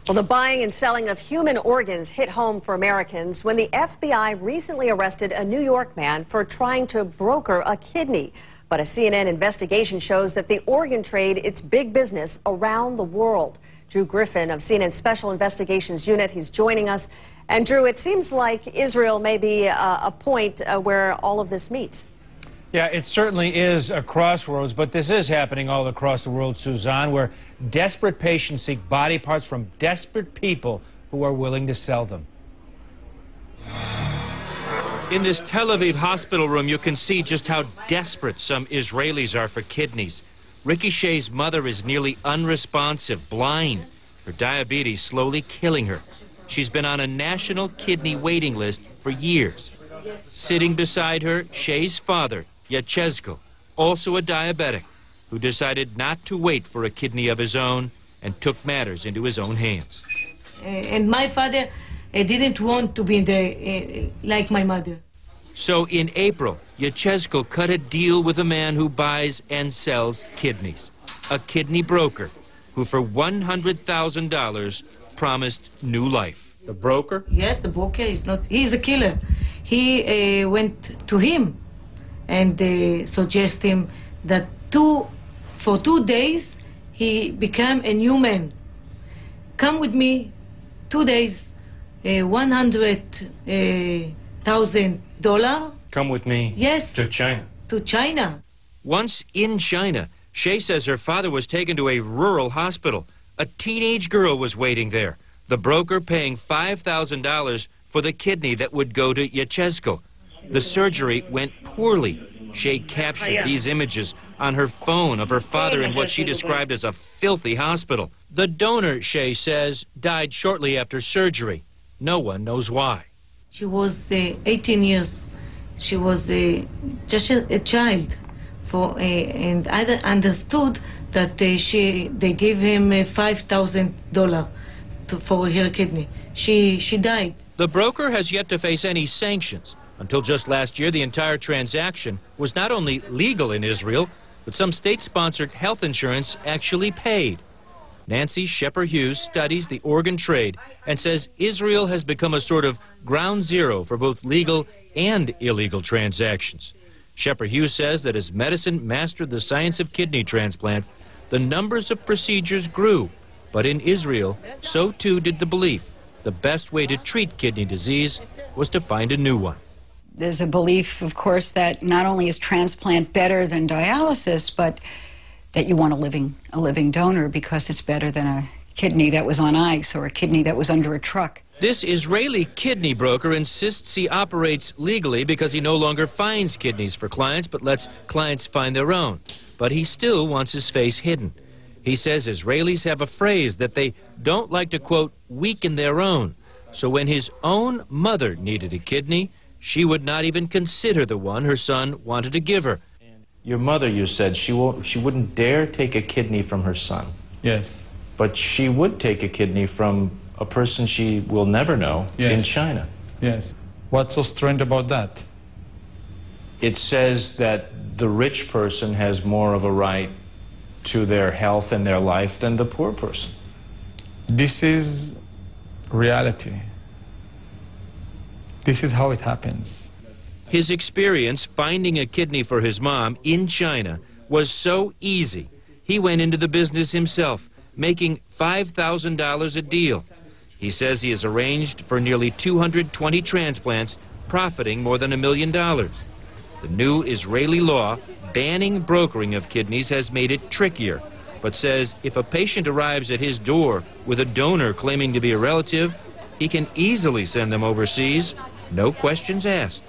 Well, the buying and selling of human organs hit home for Americans when the FBI recently arrested a New York man for trying to broker a kidney. But a CNN investigation shows that the organ trade, it's big business around the world. Drew Griffin of CNN's Special Investigations Unit, he's joining us. And Drew, it seems like Israel may be a point where all of this meets. Yeah, it certainly is a crossroads, but this is happening all across the world, Suzanne, where desperate patients seek body parts from desperate people who are willing to sell them. In this Tel Aviv hospital room, you can see just how desperate some Israelis are for kidneys. Ricky Shay's mother is nearly unresponsive, blind. Her diabetes slowly killing her. She's been on a national kidney waiting list for years. Sitting beside her, Shay's father, Yechezkel, also a diabetic, who decided not to wait for a kidney of his own and took matters into his own hands. And my father didn't want to be like my mother. So in April, Yechezkel cut a deal with a man who buys and sells kidneys, a kidney broker, who for $100,000 promised new life. The broker? Yes, the broker is not, he's a killer. He went to him and suggest him that for 2 days he became a new man. Come with me, 2 days, $100,000. Come with me. Yes. To China. To China. Once in China, Shay says her father was taken to a rural hospital. A teenage girl was waiting there, the broker paying $5,000 for the kidney that would go to Yechezkel. The surgery went poorly. Shay captured these images on her phone of her father in what she described as a filthy hospital. The donor, Shay says, died shortly after surgery. No one knows why. She was 18 years. She was just a child. And I understood that they gave him $5,000 for her kidney. She died. The broker has yet to face any sanctions. Until just last year, the entire transaction was not only legal in Israel, but some state-sponsored health insurance actually paid. Nancy Shepard-Hughes studies the organ trade and says Israel has become a sort of ground zero for both legal and illegal transactions. Shepard-Hughes says that as medicine mastered the science of kidney transplant, the numbers of procedures grew. But in Israel, so too did the belief the best way to treat kidney disease was to find a new one. There's a belief, of course, that not only is transplant better than dialysis, but that you want a living donor because it's better than a kidney that was on ice or a kidney that was under a truck. This Israeli kidney broker insists he operates legally because he no longer finds kidneys for clients, but lets clients find their own. But he still wants his face hidden. He says Israelis have a phrase that they don't like to, quote, weaken their own. So when his own mother needed a kidney, she would not even consider the one her son wanted to give her. Your mother, you said, she wouldn't dare take a kidney from her son. Yes. But she would take a kidney from a person she will never know in China. Yes. What's so strange about that? It says that the rich person has more of a right to their health and their life than the poor person. This is reality. This is how it happens. His experience finding a kidney for his mom in China was so easy. He went into the business himself, making $5,000 a deal. He says he has arranged for nearly 220 transplants, profiting more than $1 million. The new Israeli law banning brokering of kidneys has made it trickier, but says if a patient arrives at his door with a donor claiming to be a relative, he can easily send them overseas, no questions asked.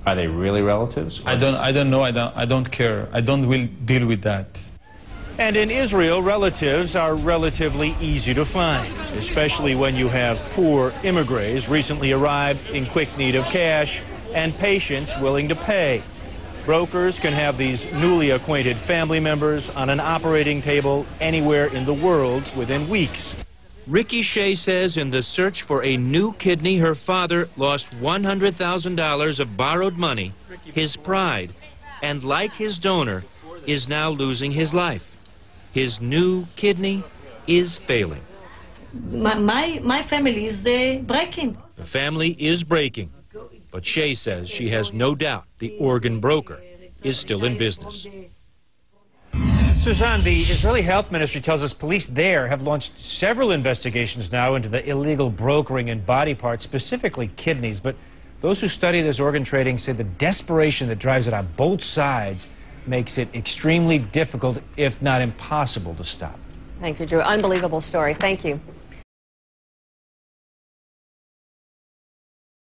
Are they really relatives? I don't know. I don't care. I don't will deal with that. And in Israel, relatives are relatively easy to find, especially when you have poor immigrants recently arrived in quick need of cash and patients willing to pay. Brokers can have these newly acquainted family members on an operating table anywhere in the world within weeks. Ricky Shay says in the search for a new kidney, her father lost $100,000 of borrowed money, his pride, and like his donor, is now losing his life. His new kidney is failing. my family is breaking. The family is breaking, but Shay says she has no doubt the organ broker is still in business. Suzanne, the Israeli Health Ministry tells us police there have launched several investigations now into the illegal brokering in body parts, specifically kidneys. But those who study this organ trading say the desperation that drives it on both sides makes it extremely difficult, if not impossible, to stop. Thank you, Drew. Unbelievable story. Thank you.